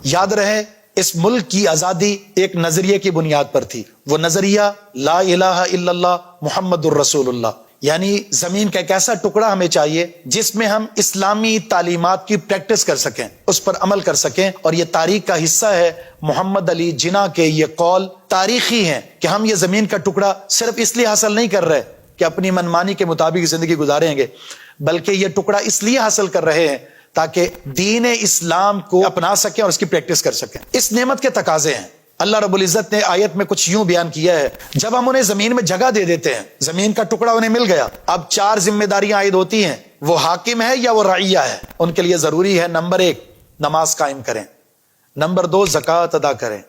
یاد رہے اس ملک کی آزادی ایک نظریے کی بنیاد پر تھی، وہ نظریہ لا الہ الا اللہ محمد الرسول اللہ، یعنی زمین کا ایک ایسا ٹکڑا ہمیں چاہیے جس میں ہم اسلامی تعلیمات کی پریکٹس کر سکیں، اس پر عمل کر سکیں، اور یہ تاریخ کا حصہ ہے۔ محمد علی جناح کے یہ قول تاریخی ہیں کہ ہم یہ زمین کا ٹکڑا صرف اس لیے حاصل نہیں کر رہے کہ اپنی منمانی کے مطابق زندگی گزاریں گے، بلکہ یہ ٹکڑا اس لیے حاصل کر رہے ہیں تاکہ دین اسلام کو اپنا سکیں اور اس کی پریکٹس کر سکیں۔ اس نعمت کے تقاضے ہیں۔ اللہ رب العزت نے آیت میں کچھ یوں بیان کیا ہے، جب ہم انہیں زمین میں جگہ دے دیتے ہیں، زمین کا ٹکڑا انہیں مل گیا، اب 4 ذمہ داریاں عائد ہوتی ہیں، وہ حاکم ہے یا وہ رعیہ ہے۔ ان کے لیے ضروری ہے نمبر 1 نماز قائم کریں، نمبر 2 زکوٰۃ ادا کریں،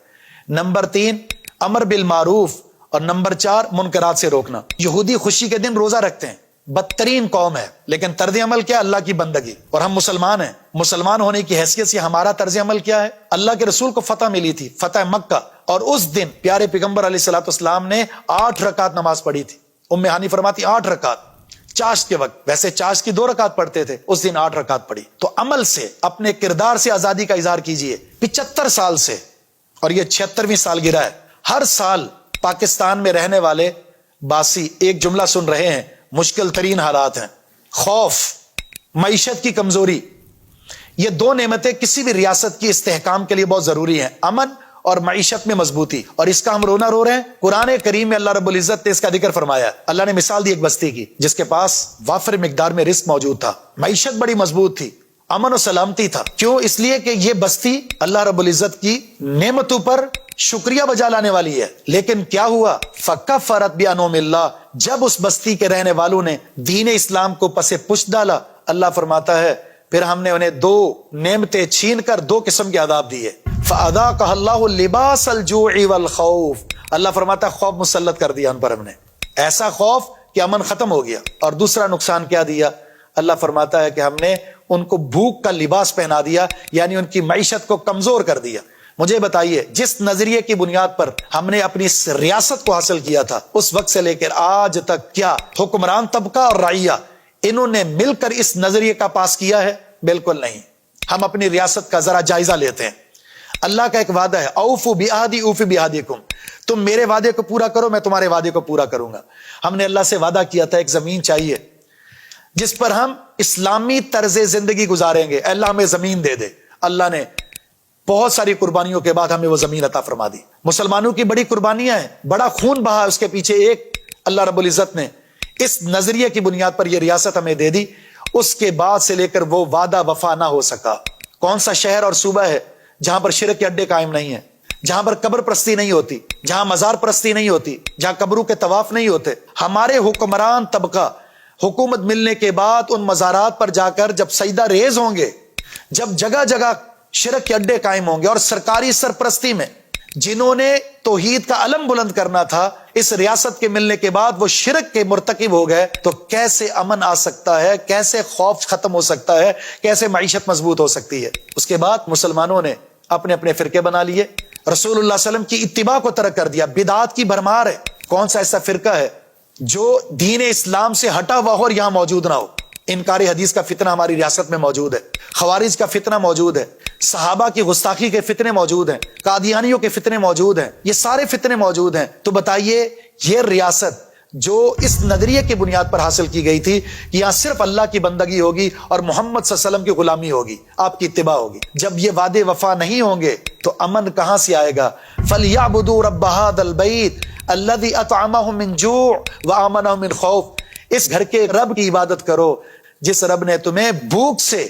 نمبر 3 امر بالمعروف، اور نمبر 4 منکرات سے روکنا۔ یہودی خوشی کے دن روزہ رکھتے ہیں، بدترین قوم ہے، لیکن طرز عمل کیا؟ اللہ کی بندگی۔ اور ہم مسلمان ہیں، مسلمان ہونے کی حیثیت سے ہمارا طرز عمل کیا ہے؟ اللہ کے رسول کو فتح ملی تھی، فتح مکہ، اور اس دن پیارے پیغمبر علیہ الصلوۃ والسلام نے 8 رکعت نماز پڑھی تھی۔ ام ہانی فرماتی 8 رکعت چاشت کے وقت، ویسے چاشت کی 2 رکعت پڑھتے تھے، اس دن 8 رکعت پڑھی۔ تو عمل سے، اپنے کردار سے آزادی کا اظہار کیجئے۔ 75 سال سے، اور یہ 76ویں سالگرہ ہے، ہر سال پاکستان میں رہنے والے باسی ایک جملہ سن رہے ہیں، مشکل ترین حالات ہیں، خوف، معیشت کی کمزوری۔ یہ 2 نعمتیں کسی بھی ریاست کی استحکام کے لیے بہت ضروری ہیں، امن اور معیشت میں مضبوطی، اور اس کا ہم رونا رو رہے ہیں۔ قرآن کریم میں اللہ رب العزت نے اس کا ذکر فرمایا۔ اللہ نے مثال دی ایک بستی کی جس کے پاس وافر مقدار میں رزق موجود تھا، معیشت بڑی مضبوط تھی، امن و سلامتی تھا۔ کیوں؟ اس لیے کہ یہ بستی اللہ رب العزت کی نعمتوں پر شکریہ بجا لانے والی ہے۔ لیکن کیا ہوا؟ فَكَفَّرَتْ بِأَنْعُمِ اللَّهِ، جب اس بستی کے رہنے والوں نے دین اسلام کو پس پشت ڈالا، اللہ فرماتا ہے پھر ہم نے انہیں 2 نعمتیں چھین کر 2 قسم کے عذاب دیے۔ فَأَذَاقَهَا اللَّهُ لِبَاسَ الْجُوعِ وَالْخَوْفِ، اللہ فرماتا ہے خوف مسلط کر دیا ان پر ہم نے، ایسا خوف کہ امن ختم ہو گیا۔ اور دوسرا نقصان کیا دیا؟ اللہ فرماتا ہے کہ ہم نے ان کو بھوک کا لباس پہنا دیا، یعنی ان کی معیشت کو کمزور کر دیا۔ مجھے بتائیے، جس نظریے کی بنیاد پر ہم نے اپنی اس ریاست کو حاصل کیا تھا، اس وقت سے لے کر آج تک کیا حکمران طبقہ اور رعیہ انہوں نے مل کر اس نظریے کا پاس کیا ہے؟ بالکل نہیں۔ ہم اپنی ریاست کا ذرا جائزہ لیتے ہیں۔ اللہ کا ایک وعدہ ہے، اوفوا بعہدی اوفی بعہدکم، تم میرے وعدے کو پورا کرو، میں تمہارے وعدے کو پورا کروں گا۔ ہم نے اللہ سے وعدہ کیا تھا ایک زمین چاہیے جس پر ہم اسلامی طرز زندگی گزاریں گے، اللہ ہمیں زمین دے دے۔ اللہ نے بہت ساری قربانیوں کے بعد ہمیں وہ زمین عطا فرما دی۔ مسلمانوں کی بڑی قربانیاں ہیں، بڑا خون بہا اس کے پیچھے، ایک اللہ رب العزت نے اس نظریے کی بنیاد پر یہ ریاست ہمیں دے دی۔ اس کے بعد سے لے کر وہ وعدہ وفا نہ ہو سکا۔ کون سا شہر اور صوبہ ہے جہاں پر شرک کے اڈے قائم نہیں ہیں، جہاں پر قبر پرستی نہیں ہوتی، جہاں مزار پرستی نہیں ہوتی، جہاں قبروں کے طواف نہیں ہوتے؟ ہمارے حکمران طبقہ حکومت ملنے کے بعد ان مزارات پر جا کر جب سجدہ ریز ہوں گے، جب جگہ جگہ شرک کے اڈے قائم ہوں گے، اور سرکاری سرپرستی میں جنہوں نے توحید کا علم بلند کرنا تھا، اس ریاست کے ملنے کے بعد وہ شرک کے مرتکب ہو گئے، تو کیسے امن آ سکتا ہے؟ کیسے خوف ختم ہو سکتا ہے؟ کیسے معیشت مضبوط ہو سکتی ہے؟ اس کے بعد مسلمانوں نے اپنے اپنے فرقے بنا لیے، رسول اللہ صلی اللہ علیہ وسلم کی اتباع کو ترک کر دیا، بدعات کی بھرمار ہے۔ کون سا ایسا فرقہ ہے جو دین اسلام سے ہٹا ہوا ہو اور یہاں موجود نہ ہو؟ انکار حدیث کا فتنہ ہماری ریاست میں موجود ہے، خوارج کا فتنہ موجود ہے، صحابہ کی گستاخی کے فتنے موجود ہیں، قادیانیوں کے فتنے موجود ہیں، یہ سارے فتنے موجود ہیں۔ تو بتائیے، یہ ریاست جو اس نظریے کی بنیاد پر حاصل کی گئی تھی کہ یہاں صرف اللہ کی بندگی ہوگی اور محمد صلی اللہ علیہ وسلم کی غلامی ہوگی، آپ کی اتباع ہوگی، جب یہ وعدے وفا نہیں ہوں گے تو امن کہاں سے آئے گا؟ فَلْيَعْبُدُوا رَبَّ هَذَا الْبَيْتِ الَّذِي أَطْعَمَهُم مِّن جُوعٍ وَآمَنَهُم مِّن خَوْفٍ، اس گھر کے رب کی عبادت کرو جس رب نے تمہیں بھوک سے،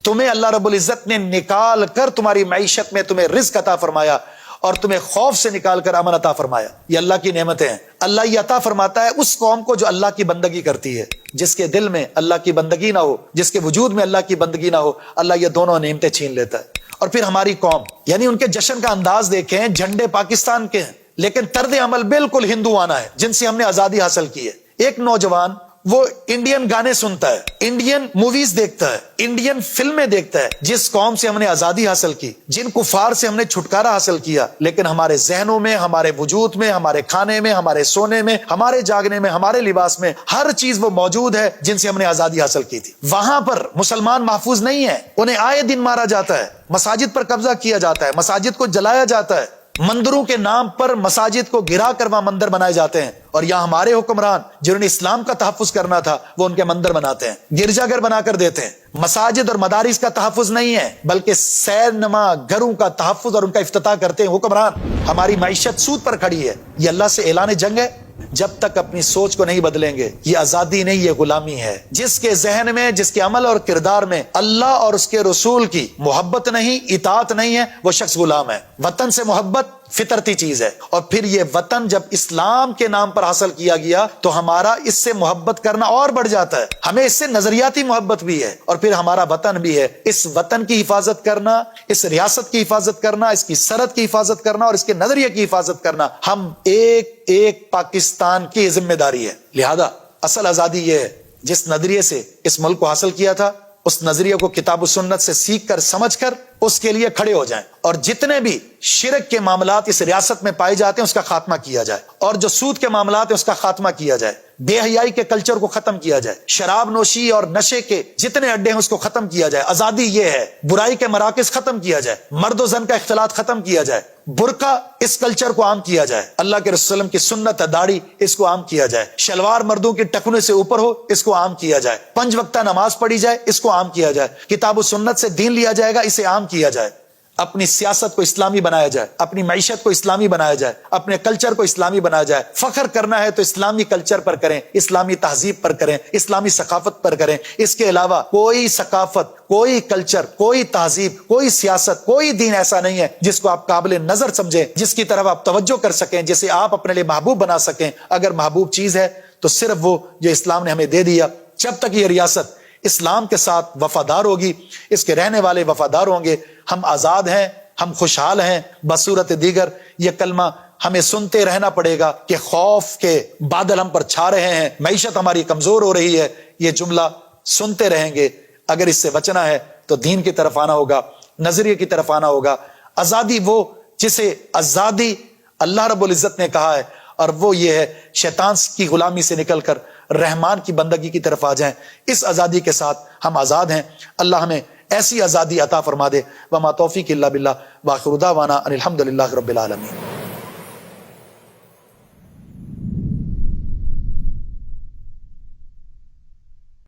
تمہیں اللہ رب العزت نے نکال کر تمہاری معیشت میں تمہیں رزق عطا فرمایا اور تمہیں خوف سے نکال کر امن عطا فرمایا۔ یہ اللہ کی نعمتیں ہیں۔ اللہ یہ عطا فرماتا ہے اس قوم کو جو اللہ کی بندگی کرتی ہے۔ جس کے دل میں اللہ کی بندگی نہ ہو، جس کے وجود میں اللہ کی بندگی نہ ہو، اللہ یہ دونوں نعمتیں چھین لیتا ہے۔ اور پھر ہماری قوم، یعنی ان کے جشن کا انداز دیکھیں، جھنڈے پاکستان کے ہیں لیکن طرز عمل بالکل ہندوانہ ہے جن سے ہم نے آزادی حاصل کی ہے۔ ایک نوجوان وہ انڈین گانے سنتا ہے, انڈین موویز دیکھتا ہے, انڈین فلمیں دیکھتا ہے. جس قوم سے ہم نے آزادی حاصل کی, جن کفار سے ہم نے چھٹکارا حاصل کیا, لیکن ہمارے ذہنوں میں, ہمارے وجود میں, ہمارے کھانے میں, ہمارے سونے میں, ہمارے جاگنے میں, ہمارے لباس میں, ہر چیز وہ موجود ہے جن سے ہم نے آزادی حاصل کی تھی. وہاں پر مسلمان محفوظ نہیں ہے, انہیں آئے دن مارا جاتا ہے, مساجد پر قبضہ کیا جاتا ہے, مساجد کو جلایا جاتا ہے, مندروں کے نام پر مساجد کو گرا کر وہاں مندر بنائے جاتے ہیں. اور یہاں ہمارے حکمران جنہوں نے اسلام کا تحفظ کرنا تھا وہ ان کے مندر بناتے ہیں, گرجا گھر بنا کر دیتے ہیں. مساجد اور مدارس کا تحفظ نہیں ہے بلکہ سیر نما گھروں کا تحفظ اور ان کا افتتاح کرتے ہیں حکمران. ہماری معیشت سود پر کھڑی ہے. یہ اللہ سے اعلان جنگ ہے. جب تک اپنی سوچ کو نہیں بدلیں گے, یہ آزادی نہیں, یہ غلامی ہے. جس کے ذہن میں, جس کے عمل اور کردار میں اللہ اور اس کے رسول کی محبت نہیں, اطاعت نہیں ہے, وہ شخص غلام ہے. وطن سے محبت فطرتی چیز ہے, اور پھر یہ وطن جب اسلام کے نام پر حاصل کیا گیا تو ہمارا اس سے محبت کرنا اور بڑھ جاتا ہے. ہمیں اس سے نظریاتی محبت بھی ہے, اور پھر ہمارا وطن بھی ہے. اس وطن کی حفاظت کرنا, اس ریاست کی حفاظت کرنا, اس کی سرحد کی حفاظت کرنا اور اس کے نظریے کی حفاظت کرنا ہم ایک پاکستان کی ذمہ داری ہے. لہذا اصل آزادی یہ ہے, جس نظریے سے اس ملک کو حاصل کیا تھا اس نظریے کو کتاب و سنت سے سیکھ کر, سمجھ کر اس کے لیے کھڑے ہو جائیں, اور جتنے بھی شرک کے معاملات اس ریاست میں پائے جاتے ہیں اس کا خاتمہ کیا جائے, اور جو سود کے معاملات ہیں اس کا خاتمہ کیا جائے, بے حیائی کے کلچر کو ختم کیا جائے, شراب نوشی اور نشے کے جتنے اڈے ہیں اس کو ختم کیا جائے. آزادی یہ ہے. برائی کے مراکز ختم کیا جائے, مرد و زن کا اختلاط ختم کیا جائے, برقع اس کلچر کو عام کیا جائے, اللہ کے رسول وسلم کی سنت ہے داڑھی, اس کو عام کیا جائے, شلوار مردوں کے ٹخنے سے اوپر ہو, اس کو عام کیا جائے, 5 وقتہ نماز پڑھی جائے, اس کو عام کیا جائے, کتاب و سنت سے دین لیا جائے گا, اسے عام کیا جائے. اپنی سیاست کو اسلامی بنایا جائے, اپنی معیشت کو اسلامی بنایا جائے, اپنے کلچر کو اسلامی بنایا جائے. فخر کرنا ہے تو اسلامی کلچر پر کریں, اسلامی تہذیب پر کریں, اسلامی ثقافت پر کریں. اس کے علاوہ کوئی ثقافت, کوئی کلچر, کوئی تہذیب, کوئی سیاست, کوئی دین ایسا نہیں ہے جس کو آپ قابل نظر سمجھیں, جس کی طرف آپ توجہ کر سکیں, جسے آپ اپنے لیے محبوب بنا سکیں. اگر محبوب چیز ہے تو صرف وہ جو اسلام نے ہمیں دے دیا. جب تک یہ ریاست اسلام کے ساتھ وفادار ہوگی, اس کے رہنے والے وفادار ہوں گے, ہم آزاد ہیں, ہم خوشحال ہیں. بصورت دیگر یہ کلمہ ہمیں سنتے رہنا پڑے گا کہ خوف کے بادل ہم پر چھا رہے ہیں, معیشت ہماری کمزور ہو رہی ہے. یہ جملہ سنتے رہیں گے. اگر اس سے بچنا ہے تو دین کی طرف آنا ہوگا, نظریے کی طرف آنا ہوگا. آزادی وہ جسے آزادی اللہ رب العزت نے کہا ہے, اور وہ یہ ہے شیطان کی غلامی سے نکل کر رحمان کی بندگی کی طرف آ جائیں. اس آزادی کے ساتھ ہم آزاد ہیں. اللہ ہمیں ایسی آزادی عطا فرما دے. وما توفیق الا باللہ. وآخر دعوانا ان الحمد للہ رب العالمین.